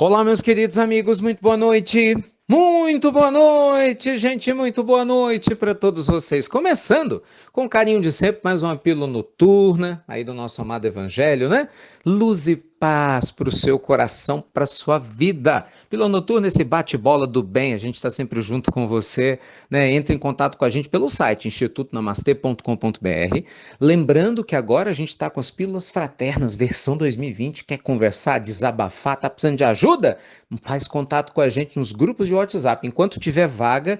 Olá, meus queridos amigos, muito boa noite. Muito boa noite, gente, muito boa noite para todos vocês. Começando com carinho de sempre, mais uma pílula noturna aí do nosso amado Evangelho, né? Luz e paz para o seu coração, para a sua vida. Pílula noturna, esse bate-bola do bem, a gente está sempre junto com você, né? Entre em contato com a gente pelo site institutonamastê.com.br. Lembrando que agora a gente está com as pílulas fraternas, versão 2020. Quer conversar, desabafar, tá precisando de ajuda? Faz contato com a gente nos grupos de WhatsApp. Enquanto tiver vaga,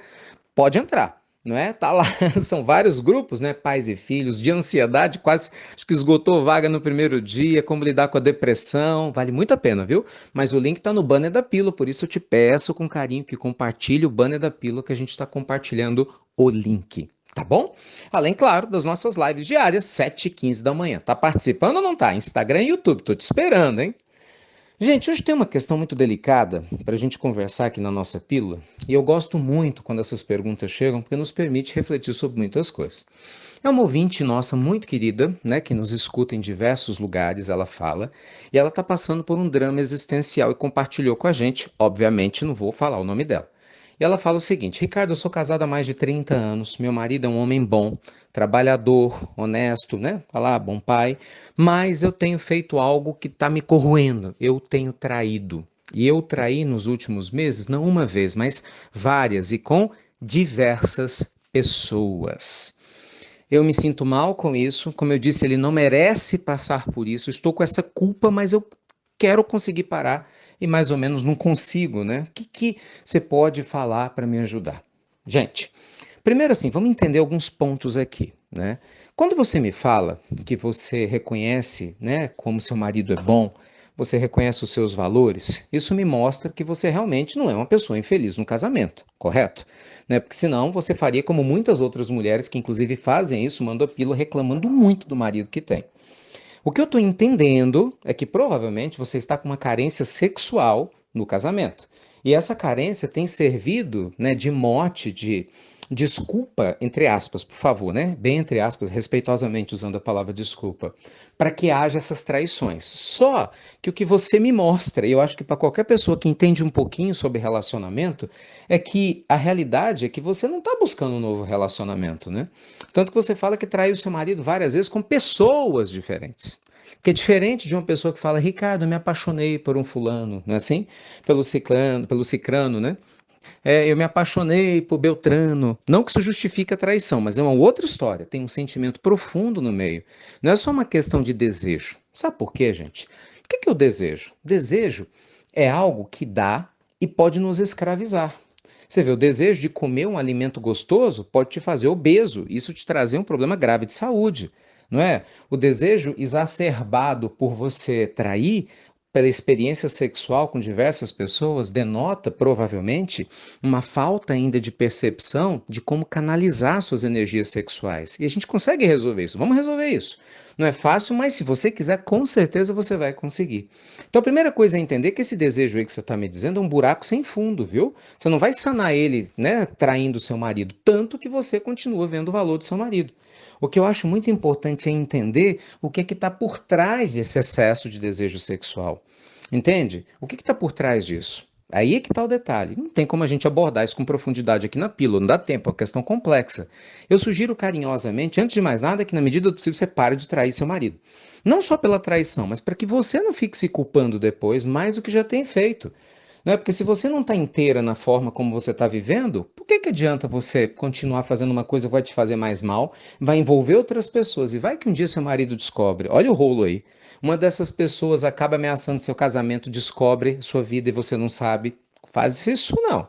pode entrar. Não é? Tá lá, são vários grupos, né? Pais e filhos, de ansiedade, quase acho que esgotou vaga no primeiro dia, como lidar com a depressão, vale muito a pena, viu? Mas o link tá no banner da pílula, por isso eu te peço com carinho que compartilhe o banner da pílula que a gente está compartilhando o link. Tá bom? Além, claro, das nossas lives diárias, 7h15 da manhã. Tá participando ou não tá? Instagram e YouTube, tô te esperando, hein? Gente, hoje tem uma questão muito delicada para a gente conversar aqui na nossa pílula, e eu gosto muito quando essas perguntas chegam, porque nos permite refletir sobre muitas coisas. É uma ouvinte nossa muito querida, né, que nos escuta em diversos lugares, ela fala, e ela está passando por um drama existencial e compartilhou com a gente, obviamente não vou falar o nome dela. E ela fala o seguinte: Ricardo, eu sou casada há mais de 30 anos, meu marido é um homem bom, trabalhador, honesto, né? Tá lá, bom pai, mas eu tenho feito algo que está me corroendo, eu tenho traído. E eu traí nos últimos meses, não uma vez, mas várias e com diversas pessoas. Eu me sinto mal com isso, como eu disse, ele não merece passar por isso. Estou com essa culpa, mas eu quero conseguir parar e mais ou menos não consigo, né? O que você pode falar para me ajudar? Gente, primeiro assim, vamos entender alguns pontos aqui, né? Quando você me fala que você reconhece, né, como seu marido é bom, você reconhece os seus valores, isso me mostra que você realmente não é uma pessoa infeliz no casamento, correto? Né? Porque senão você faria como muitas outras mulheres que inclusive fazem isso, mandam a pílula reclamando muito do marido que tem. O que eu estou entendendo é que provavelmente você está com uma carência sexual no casamento. E essa carência tem servido, né, de mote, de desculpa, entre aspas, por favor, né? Bem entre aspas, respeitosamente usando a palavra desculpa, para que haja essas traições. Só que o que você me mostra, e eu acho que para qualquer pessoa que entende um pouquinho sobre relacionamento, é que a realidade é que você não está buscando um novo relacionamento, né? Tanto que você fala que traiu seu marido várias vezes com pessoas diferentes. Que é diferente de uma pessoa que fala, Ricardo, eu me apaixonei por um fulano, não é assim? Pelo cicrano, né? Eu me apaixonei por Beltrano. Não que isso justifique a traição, mas é uma outra história. Tem um sentimento profundo no meio. Não é só uma questão de desejo. Sabe por quê, gente? O que é o desejo? Desejo é algo que dá e pode nos escravizar. Você vê, o desejo de comer um alimento gostoso pode te fazer obeso, isso te trazer um problema grave de saúde, não é? O desejo exacerbado por você trair pela experiência sexual com diversas pessoas denota provavelmente uma falta ainda de percepção de como canalizar suas energias sexuais. E a gente consegue resolver isso. Vamos resolver isso. Não é fácil, mas se você quiser, com certeza você vai conseguir. Então, a primeira coisa é entender que esse desejo aí que você está me dizendo é um buraco sem fundo, viu? Você não vai sanar ele, né, traindo seu marido, tanto que você continua vendo o valor do seu marido. O que eu acho muito importante é entender o que é que está por trás desse excesso de desejo sexual. Entende? O que está por trás disso? Aí é que está o detalhe. Não tem como a gente abordar isso com profundidade aqui na pílula, não dá tempo, é uma questão complexa. Eu sugiro carinhosamente, antes de mais nada, que na medida do possível você pare de trair seu marido. Não só pela traição, mas para que você não fique se culpando depois mais do que já tem feito. Não é? Porque se você não está inteira na forma como você está vivendo, por que adianta você continuar fazendo uma coisa que vai te fazer mais mal, vai envolver outras pessoas e vai que um dia seu marido descobre, olha o rolo aí, uma dessas pessoas acaba ameaçando seu casamento, descobre sua vida e você não sabe, faz isso não.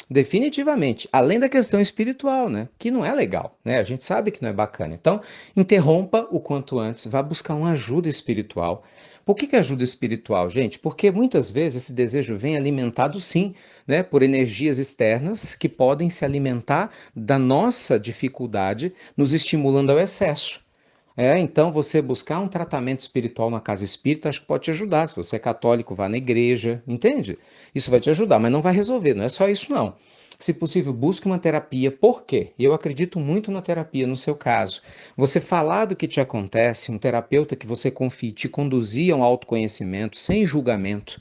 Definitivamente, além da questão espiritual, né? Que não é legal, né? A gente sabe que não é bacana. Então, interrompa o quanto antes, vá buscar uma ajuda espiritual. Por que ajuda espiritual, gente? Porque muitas vezes esse desejo vem alimentado, sim, né? Por energias externas que podem se alimentar da nossa dificuldade, nos estimulando ao excesso. Então você buscar um tratamento espiritual na casa espírita, acho que pode te ajudar. Se você é católico, vá na igreja, entende? Isso vai te ajudar, mas não vai resolver, não é só isso não. Se possível, busque uma terapia. Por quê? Eu acredito muito na terapia, no seu caso. Você falar do que te acontece, um terapeuta que você confie, te conduzir a um autoconhecimento, sem julgamento,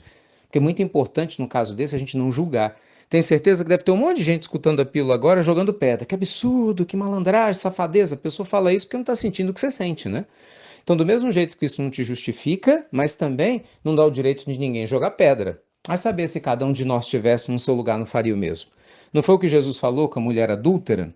Porque é muito importante, no caso desse, a gente não julgar. Tenho certeza que deve ter um monte de gente escutando a pílula agora jogando pedra. Que absurdo, que malandragem, safadeza. A pessoa fala isso porque não está sentindo o que você sente, né? Então, do mesmo jeito que isso não te justifica, mas também não dá o direito de ninguém jogar pedra. Vai saber se cada um de nós estivesse no seu lugar, não faria o mesmo. Não foi o que Jesus falou com a mulher adúltera?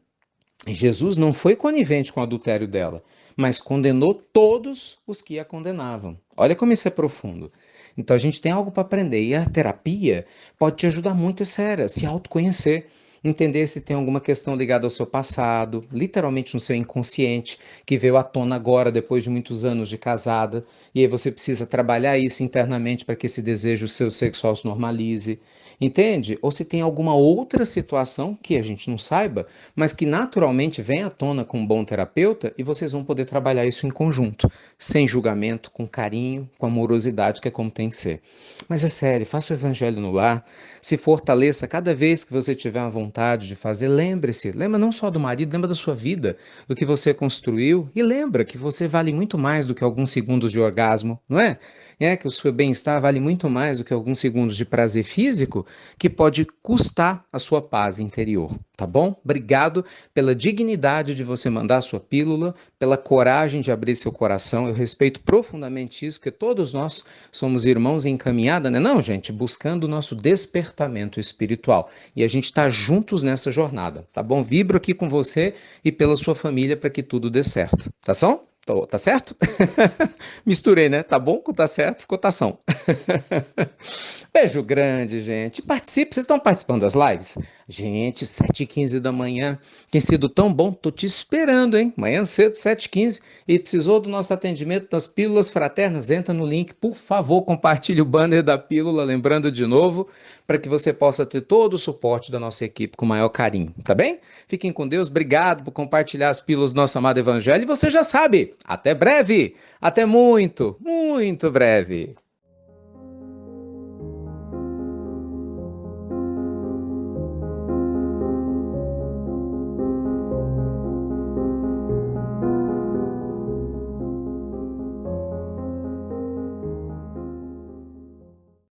Jesus não foi conivente com o adultério dela, mas condenou todos os que a condenavam. Olha como isso é profundo. Então a gente tem algo para aprender e a terapia pode te ajudar muito, é sério, a se autoconhecer, entender se tem alguma questão ligada ao seu passado, literalmente no seu inconsciente, que veio à tona agora depois de muitos anos de casada, e aí você precisa trabalhar isso internamente para que esse desejo seu sexual se normalize. Entende? Ou se tem alguma outra situação que a gente não saiba, mas que naturalmente vem à tona com um bom terapeuta e vocês vão poder trabalhar isso em conjunto, sem julgamento, com carinho, com amorosidade, que é como tem que ser. Mas é sério, faça o evangelho no lar, se fortaleça cada vez que você tiver uma vontade de fazer, lembre-se, lembra não só do marido, lembra da sua vida, do que você construiu e lembra que você vale muito mais do que alguns segundos de orgasmo, não é? É que o seu bem-estar vale muito mais do que alguns segundos de prazer físico que pode custar a sua paz interior, tá bom? Obrigado pela dignidade de você mandar a sua pílula, pela coragem de abrir seu coração. Eu respeito profundamente isso, porque todos nós somos irmãos em caminhada, né? Não, gente, buscando o nosso despertamento espiritual. E a gente está juntos nessa jornada, tá bom? Vibro aqui com você e pela sua família para que tudo dê certo, tá bom? Tá certo? Misturei, né? Tá bom? Tá certo? Cotação. Beijo grande, gente. Participe, vocês estão participando das lives? Gente, 7h15 da manhã. Tem sido tão bom, tô te esperando, hein? Manhã cedo, 7h15. E precisou do nosso atendimento das pílulas fraternas? Entra no link, por favor, compartilhe o banner da pílula, lembrando de novo, para que você possa ter todo o suporte da nossa equipe com o maior carinho, tá bem? Fiquem com Deus, obrigado por compartilhar as pílulas do nosso amado Evangelho. E você já sabe, até breve, até muito, muito breve.